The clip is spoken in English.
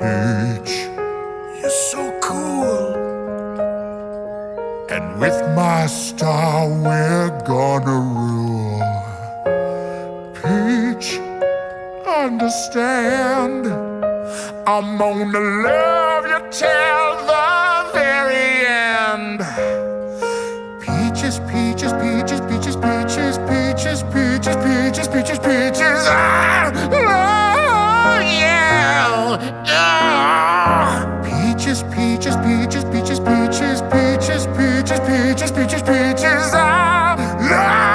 Peach, you're so cool. And with my star we're gonna rule. Peach, understand, I'm gonna love you till